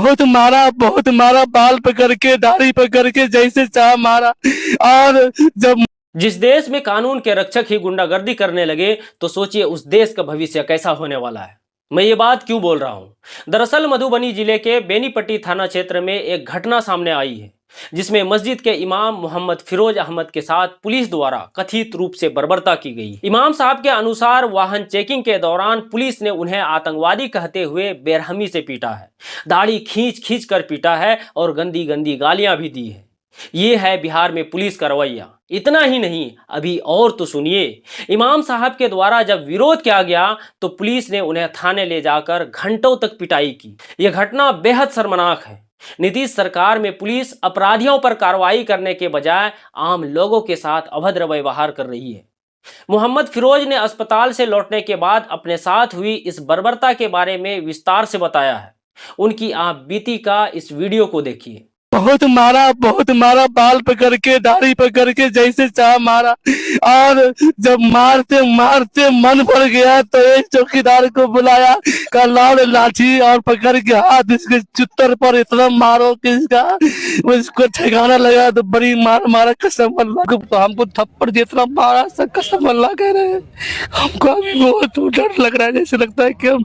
बहुत मारा, बाल पकड़ के, दाढ़ी पकड़ के, जैसे चाह मारा। और जब जिस देश में कानून के रक्षक ही गुंडागर्दी करने लगे तो सोचिए उस देश का भविष्य कैसा होने वाला है। मैं ये बात क्यों बोल रहा हूं? दरअसल मधुबनी जिले के बेनीपट्टी थाना क्षेत्र में एक घटना सामने आई है जिसमें मस्जिद के इमाम मोहम्मद फिरोज अहमद के साथ पुलिस द्वारा कथित रूप से बर्बरता की गई। इमाम साहब के अनुसार वाहन चेकिंग के दौरान पुलिस ने उन्हें आतंकवादी कहते हुए बेरहमी से पीटा है, दाढ़ी खींच खींच कर पीटा है और गंदी गंदी गालियां भी दी है। ये है बिहार में पुलिस का रवैया। इतना ही नहीं, अभी और तो सुनिए। इमाम साहब के द्वारा जब विरोध किया गया तो पुलिस ने उन्हें थाने ले जाकर घंटों तक पिटाई की। यह घटना बेहद शर्मनाक है। नीतीश सरकार में पुलिस अपराधियों पर कार्रवाई करने के बजाय आम लोगों के साथ अभद्र व्यवहार कर रही है। मोहम्मद फिरोज ने अस्पताल से लौटने के बाद अपने साथ हुई इस बर्बरता के बारे में विस्तार से बताया है। उनकी आप बीती का इस वीडियो को देखिए। बहुत मारा, बाल पकड़ के, दाढ़ी पकड़ के, जैसे चाह मारा। और जब मारते मारते मन भर गया तो एक चौकीदार को बुलाया, कहा लाओ लाठी, और पकड़ के हाथ इसके चुत्तर पर इतना मारो कि उसको ठिकाना लगा। तो बड़ी मार मारा, कसम अल्लाह को, तो हमको थप्पड़ जितना मारा सब कसम अल्लाह कह रहे हैं। हमको अभी बहुत डर लग रहा है, जैसे लगता है कि हम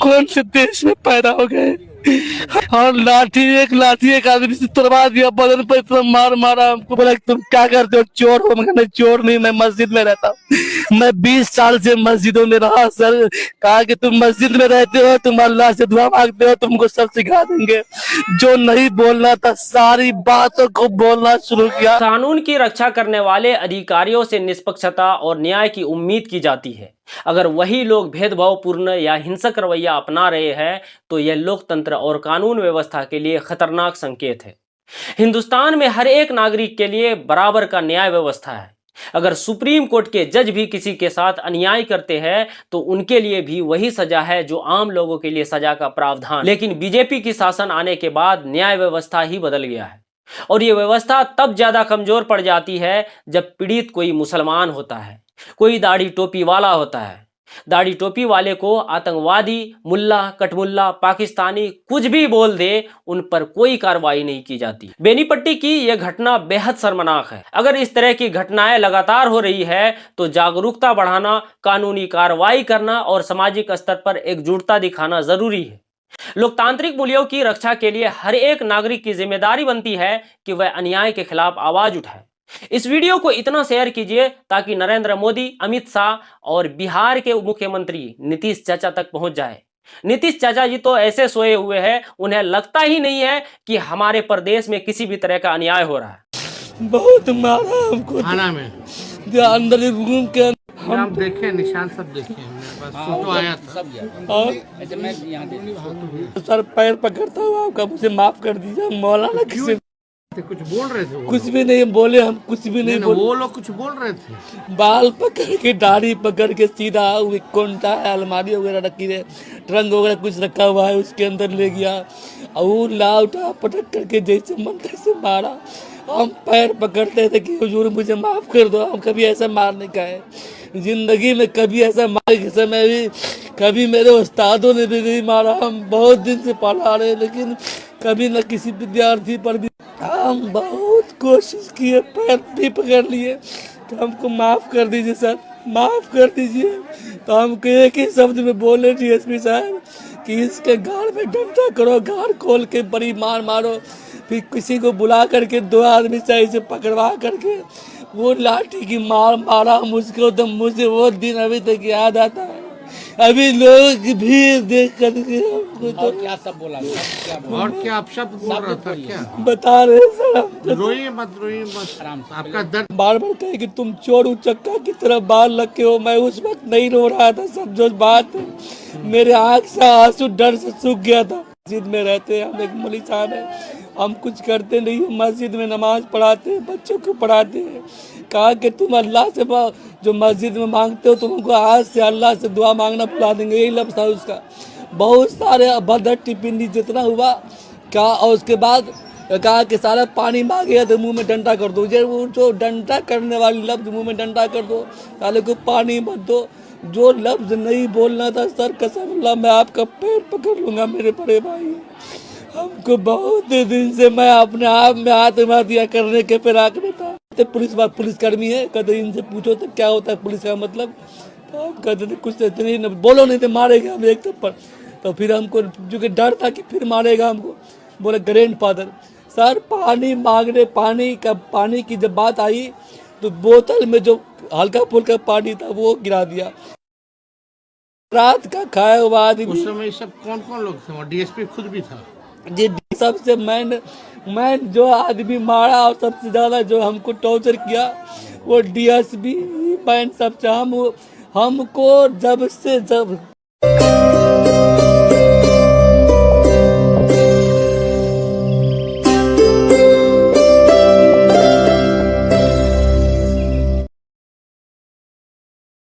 कौन से देश में पैदा हो गए। और एक लाठी एक आदमी से तुड़वा दिया, बदन पर इतना मार मारा। हमको बोला तुम क्या करते हो, चोर हो? मैं चोर नहीं, मैं मस्जिद में रहता हूँ। मैं 20 साल से मस्जिदों में रहा सर। कहा कि तुम मस्जिद में रहते हो, तुम अल्लाह से दुआ मांगते हो, तुमको सब सिखा देंगे। जो नहीं बोलना था सारी बातों को बोलना शुरू किया। कानून की रक्षा करने वाले अधिकारियों से निष्पक्षता और न्याय की उम्मीद की जाती है। अगर वही लोग भेदभावपूर्ण या हिंसक रवैया अपना रहे हैं तो यह लोकतंत्र और कानून व्यवस्था के लिए खतरनाक संकेत है। हिंदुस्तान में हर एक नागरिक के लिए बराबर का न्याय व्यवस्था है। अगर सुप्रीम कोर्ट के जज भी किसी के साथ अन्याय करते हैं तो उनके लिए भी वही सजा है जो आम लोगों के लिए सजा का प्रावधान। लेकिन बीजेपी की शासन आने के बाद न्याय व्यवस्था ही बदल गया है और ये व्यवस्था तब ज्यादा कमजोर पड़ जाती है जब पीड़ित कोई मुसलमान होता है, कोई दाढ़ी टोपी वाला होता है। दाढ़ी टोपी वाले को आतंकवादी, मुल्ला, कटमुल्ला, पाकिस्तानी कुछ भी बोल दे, उन पर कोई कार्रवाई नहीं की जाती। बेनीपट्टी की यह घटना बेहद शर्मनाक है। अगर इस तरह की घटनाएं लगातार हो रही है तो जागरूकता बढ़ाना, कानूनी कार्रवाई करना और सामाजिक स्तर पर एकजुटता दिखाना जरूरी है। लोकतांत्रिक मूल्यों की रक्षा के लिए हर एक नागरिक की जिम्मेदारी बनती है कि वह अन्याय के खिलाफ आवाज उठाए। इस वीडियो को इतना शेयर कीजिए ताकि नरेंद्र मोदी, अमित शाह और बिहार के मुख्यमंत्री नीतीश चाचा तक पहुंच जाए। नीतीश चाचा जी तो ऐसे सोए हुए हैं, उन्हें लगता ही नहीं है कि हमारे प्रदेश में किसी भी तरह का अन्याय हो रहा है। बहुत मारा हमको थाना में, अंदर रूम के हम देखे, निशान सब देखे, फोटो आया था सब। और सर पैर पकड़ता हूँ, आपका मुझे माफ कर दीजिए। मौलाना किसी कुछ बोल रहे थे? कुछ भी नहीं बोले, हम कुछ भी नहीं बोले। वो लोग कुछ बोल रहे थे। बाल पकड़ के, दाढ़ी पकड़ के, सीधा कोंटा है, अलमारी वगैरह रखी है, ट्रंक वगैरह कुछ रखा हुआ है, उसके अंदर ले गया और वो ला उठा पटक करके जैसे मन तैसे मारा। हम पैर पकड़ते थे कि हुजूर मुझे माफ कर दो, हम कभी ऐसा मारने का है जिंदगी में, कभी ऐसा मारने के समय भी कभी मेरे उस्तादों ने भी नहीं मारा। हम बहुत दिन से पढ़ा रहे लेकिन कभी न किसी विद्यार्थी पर भी। हम बहुत कोशिश किए, पैर भी पकड़ लिए तो हमको माफ कर दीजिए सर, माफ कर दीजिए। तो हमको एक ही शब्द में बोले डीएसपी साहब कि इसके गाड़ में डंडा करो, गाड़ खोल के बड़ी मार मारो। फिर किसी को बुला करके 2 आदमी सही से पकड़वा करके वो लाठी की मार मारा मुझको। तो मुझे वो दिन अभी तक याद आता है। अभी लोग भी देख करके और क्या सब बोला, और क्या आप शब्द बोल रहा था? क्या बता रहे सर? रोइए मत, रोइए मत, आपका दर्द। बार बार कहे कि तुम चोर उचक्का की तरह बाल रखे हो। मैं उस वक्त नहीं रो रहा था सब, जो बात है मेरे आँख से आंसू डर से सूख गया था। मस्जिद में रहते हैं हम, एक मौलवी साहब है, हम कुछ करते नहीं, मस्जिद में नमाज पढ़ाते हैं, बच्चों को पढ़ाते हैं। कहा कि तुम अल्लाह से जो मस्जिद में मांगते हो तुमको आज से अल्लाह से दुआ मांगना भुला देंगे, यही लफ्ज़ था उसका। बहुत सारे अभद्र टिप्पणी जितना हुआ क्या, और उसके बाद कहा कि सारा पानी मांगेगा तो मुंह में डंडा कर दो। वो जो डंडा करने वाली लफ्ज़, मुंह में डंडा कर दो, साले को पानी मत दो। जो लफ्ज़ नहीं बोलना था सर, कसम अल्लाह मैं आपका पैर पकड़ लूँगा मेरे बड़े भाई। हम उनको बहुत दिन से मैं अपने आप में आत्महत्या करने के फिराक में था। तो पुलिसकर्मी है, कहते इनसे पूछो तो क्या होता है पुलिस का मतलब। तो हम कहते थे कुछ इतनी न बोलो नहीं तो मारेगा हम एक थप्पड़। तो फिर हमको जो कि डर था कि फिर मारेगा हमको, बोले ग्रैंडफादर सर पानी मांगने, पानी की जब बात आई तो बोतल में जो हल्का फुल्का पानी था वो गिरा दिया। रात का खाया हुआ आदमी। उस समय सब कौन कौन लोग थे? डीएसपी खुद भी था? ये सबसे मैं जो आदमी मारा और सबसे ज्यादा जो हमको टॉर्चर किया वो डीएसपी मैन सबसे हमको जब